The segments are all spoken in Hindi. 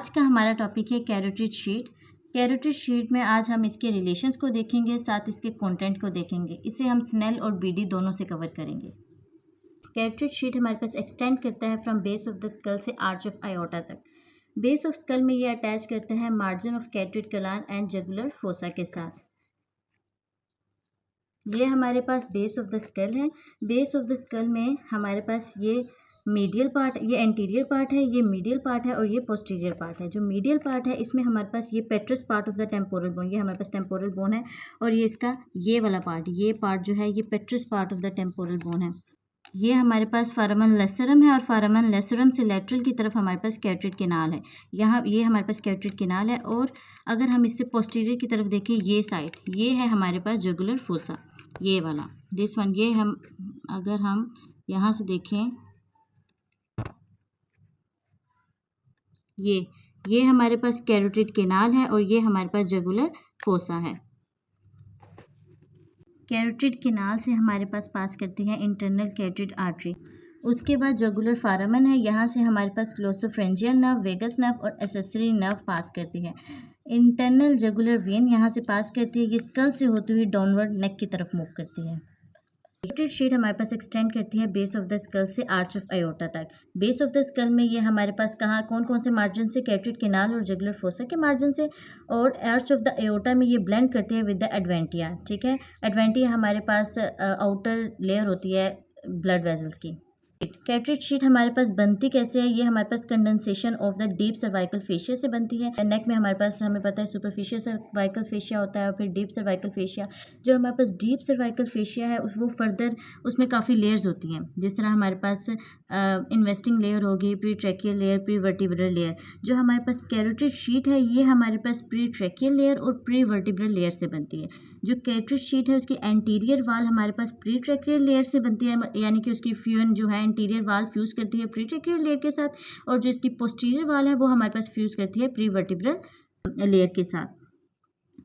आज का हमारा टॉपिक है कैरोटिड शीट। कैरोटिड शीट में आज हम इसके रिलेशंस को देखेंगे, साथ इसके कंटेंट को देखेंगे। इसे हम स्नेल और बीडी दोनों से कवर करेंगे। कैरोटिड शीट हमारे पास एक्सटेंड करता है from base of the skull से आर्च ऑफ आयोटा तक। बेस ऑफ स्कल में ये अटैच करता है मार्जिन ऑफ कैरोटिड कलान एंड जगुलर फोसा के साथ। ये हमारे पास बेस ऑफ द स्कल है। बेस ऑफ द स्कल में हमारे पास ये मीडियल पार्ट, ये एंटीरियर पार्ट है, ये मीडियल पार्ट है और ये पोस्टीरियर पार्ट है। जो मीडियल पार्ट है इसमें हमारे पास ये पेट्रस part of the temporal bone, ये हमारे पास टेम्पोरल बोन है। और ये इसका ये वाला पार्ट, ये पार्ट जो है ये पेट्रस part of the temporal bone है। ये हमारे पास फोरामन लेसरम है और फोरामन लेसरम से लेटरल की तरफ हमारे पास कैरोटिड कैनाल है। यहाँ ये हमारे पास कैरोटिड कैनाल है। और अगर हम इससे पोस्टीरियर की तरफ देखें, ये साइड ये है हमारे पास जुगुलर फोसा, ये वाला दिस वन। ये हम अगर हम यहाँ से देखें, ये हमारे पास कैरोटिड कैनाल है और ये हमारे पास जुगुलर फोसा है। कैरोटिड कैनाल से हमारे पास करती है इंटरनल कैरोटिड आर्टरी। उसके बाद जुगुलर फोरामन है, यहाँ से हमारे पास ग्लोसोफ्रेंजियल नर्व, वेगस नर्व और एक्सेसरी नर्व पास करती है। इंटरनल जुगुलर वेन यहाँ से पास करती है, ये स्कल से होती हुई डाउनवर्ड नेक की तरफ मूव करती है। कैरोटिड शीट हमारे पास एक्सटेंड करती है बेस ऑफ द स्कल से आर्च ऑफ आयोटा तक। बेस ऑफ द स्कल में ये हमारे पास कहाँ कौन कौन से मार्जिन से, कैरोटिड कैनाल और जुगुलर फोसा के मार्जिन से। और आर्च ऑफ द आयोटा में ये ब्लेंड करती है विद द एडवेंटिया। ठीक है, एडवेंटिया हमारे पास आउटर लेयर होती है ब्लड वेजल्स की। कैरोटिड शीट हमारे पास बनती कैसे है, ये हमारे पास condensation of the deep cervical fascia से बनती है। नेक में हमारे पास हमें पता है सुपरफिशियल सर्वाइकल फेशिया होता है और फिर डीप सर्वाइकल फेशिया। जो हमारे पास डीप सर्वाइकल फेशिया है वो फर्दर उसमें काफ़ी लेयर्स होती हैं। जिस तरह हमारे पास इन्वेस्टिंग लेयर होगी, pre tracheal layer, pre vertebral layer. जो हमारे पास कैरोटिड शीट है ये हमारे पास प्री ट्रैकियल लेयर और प्री वर्टिब्रल लेयर से बनती है। जो कैरोटिड शीट है उसकी एंटीरियर वाल हमारे पास प्री ट्रैकियल लेयर से बनती है, यानी कि उसकी फ्यूजन जो है एंटीरियर वाल फ्यूज़ करती है प्री ट्रैकियल लेयर के साथ, और जो इसकी पोस्टीरियर वाल है वो हमारे पास फ्यूज़ करती है प्री वर्टिब्रल लेयर के साथ।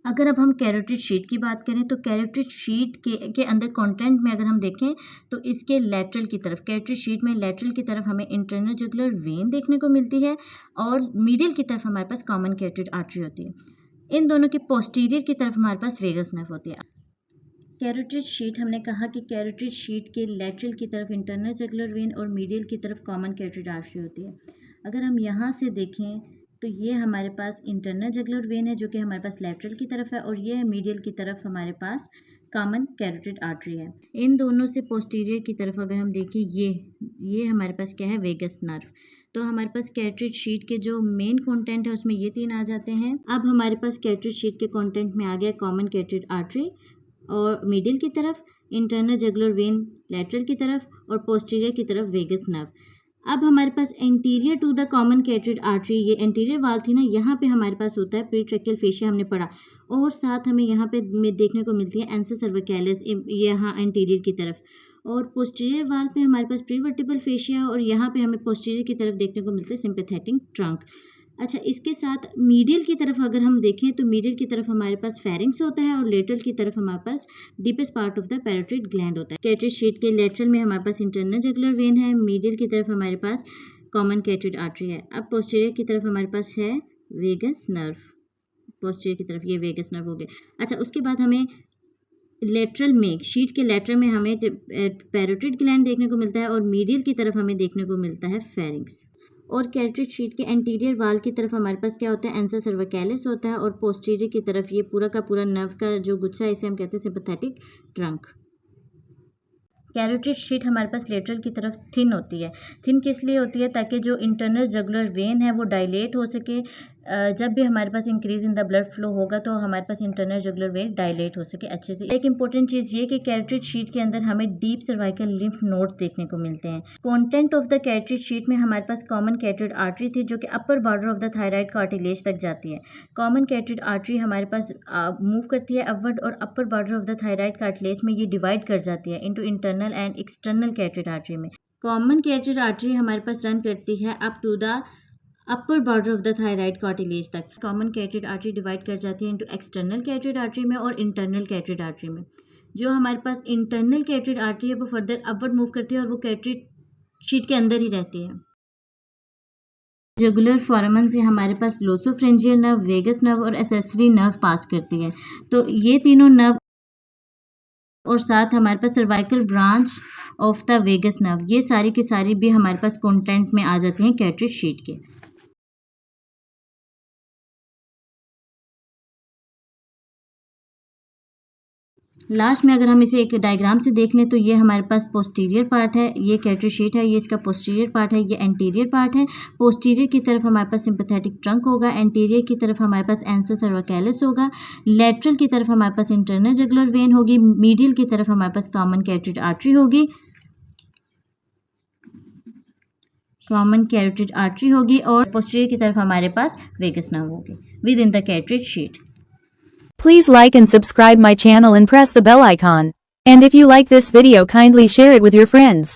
अगर अब हम कैरोटिड शीट की बात करें तो कैरोटिड शीट के अंदर कंटेंट में अगर हम देखें तो इसके लेटरल की तरफ, कैरोटिड शीट में लेटरल की तरफ हमें इंटरनल जुगुलर वेन देखने को मिलती है और मीडियल की तरफ हमारे पास कॉमन कैरोटिड आर्टरी होती है। इन दोनों के पोस्टीरियर की तरफ हमारे पास वेगस नर्व होती है। कैरोटिड शीट, हमने कहा कि कैरोटिड शीट के लेटरल की तरफ इंटरनल जुगुलर वेन और मीडियल की तरफ कॉमन कैरोटिड आर्टरी होती है। अगर हम यहाँ से देखें तो ये हमारे पास इंटरनल जुगुलर वेन है जो कि हमारे पास लेटरल की तरफ है, और ये है मीडियल की तरफ हमारे पास कॉमन कैरोटिड आर्टरी है। इन दोनों से पोस्टीरियर की तरफ अगर हम देखें, ये हमारे पास क्या है, वेगस नर्व। तो हमारे पास कैरोटिड शीट के जो मेन कंटेंट है उसमें ये तीन आ जाते हैं। अब हमारे पास कैरोटिड शीट के कंटेंट में आ गया कॉमन कैरोटिड आर्टरी और मीडियल की तरफ, इंटरनल जुगुलर वेन लेटरल की तरफ और पोस्टीरियर की तरफ वेगस नर्व। अब हमारे पास anterior to the common carotid artery, ये एंटीरियर वाल थी ना, यहाँ पे हमारे पास होता है प्री ट्रैकियल फेशिया, हमने पढ़ा। और साथ हमें यहाँ पे देखने को मिलती है एंसा सर्विकैलिस, यहाँ एंटीरियर की तरफ। और पोस्टीरियर वाल पे हमारे पास प्री वर्टिब्रल फेशिया और यहाँ पे हमें पोस्टीरियर की तरफ देखने को मिलता है सिंपैथेटिक ट्रंक। अच्छा, इसके साथ मीडियल की तरफ अगर हम देखें तो मीडियल की तरफ हमारे पास फेरिंग्स होता है और लेटरल की तरफ हमारे पास deepest part of the parotid gland होता है। कैरोटिड शीट के लेटरल में हमारे पास इंटरनल जुगुलर वेन है, मीडियल की तरफ हमारे पास कॉमन कैरोटिड आर्टरी है। अब पोस्टीरियर की तरफ हमारे पास है वेगस नर्व, पोस्टीरियर की तरफ ये वेगस नर्व हो गया। अच्छा, उसके बाद हमें लेटरल में, शीट के लेटरल में हमें पैरोटिड ग्लैंड देखने को मिलता है और मीडियल की तरफ हमें देखने को मिलता है फेरिंग्स। और कैरोटिड शीट के एंटीरियर वाल की तरफ हमारे पास क्या होता है, एंसा सर्विकैलिस होता है, और पोस्टीरियर की तरफ ये पूरा का पूरा नर्व का जो गुच्छा है इसे हम कहते हैं सिंपैथेटिक ट्रंक। कैरोटिड शीट हमारे पास लेटरल की तरफ थिन होती है। थिन किस लिए होती है, ताकि जो इंटरनल जुगुलर वेन है वो डायलेट हो सके। जब भी हमारे पास increase in the blood flow होगा तो हमारे पास इंटरनल जुगुलर वेन डायलेट हो सके अच्छे से। एक इंपॉर्टेंट चीज़ ये कि कैरोटिड शीट के अंदर हमें डीप सर्वाइकल लिम्फ नोड देखने को मिलते हैं। Content of the carotid sheet में हमारे पास कॉमन कैरोटिड आर्टरी थी जो कि अपर border of the thyroid cartilage तक जाती है। कॉमन कैरोटिड आर्टरी हमारे पास मूव करती है अपवर्ड और upper border of the thyroid cartilage में ये डिवाइड कर जाती है into internal and external carotid artery में। कॉमन कैरोटिड आर्टरी हमारे पास रन करती है up to the upper border of the thyroid cartilage तक। कॉमन कैरोटिड आर्टरी डिवाइड कर जाती है इनटू एक्सटर्नल कैरोटिड आर्टरी में और इंटरनल कैरोटिड आर्टरी में। जो हमारे पास इंटरनल कैरोटिड आर्टरी है वो फर्दर अपवर्ड मूव करती है और वो कैरोटिड शीट के अंदर ही रहती है। जुगुलर फोरामन से हमारे पास ग्लोसोफ्रेंजियल नर्व, वेगस नर्व और एक्सेसरी नर्व पास करती है। तो ये तीनों नर्व और साथ हमारे पास cervical branch of the vagus nerve, ये सारी की सारी भी हमारे पास कंटेंट में आ जाती हैं कैटरेज शीट के। लास्ट में अगर हम इसे एक डायग्राम से देख लें तो ये हमारे पास पोस्टीरियर पार्ट है, ये कैटरेज शीट है, ये इसका पोस्टीरियर पार्ट है, ये एंटीरियर पार्ट है। पोस्टीरियर की तरफ हमारे पास सिंपैथेटिक ट्रंक होगा, एंटीरियर की तरफ हमारे पास एंसा सर्विकैलिस होगा, लेटरल की तरफ हमारे पास इंटरनल जुगुलर वेन होगी, मीडियल की तरफ हमारे पास कॉमन कैरोटिड आर्टरी होगी, और पोस्टीरियर की तरफ हमारे पास वेगस नर्व होगी with in the cartridge sheet. Please like and subscribe my channel and press the bell icon. And if you like this video, kindly share it with your friends.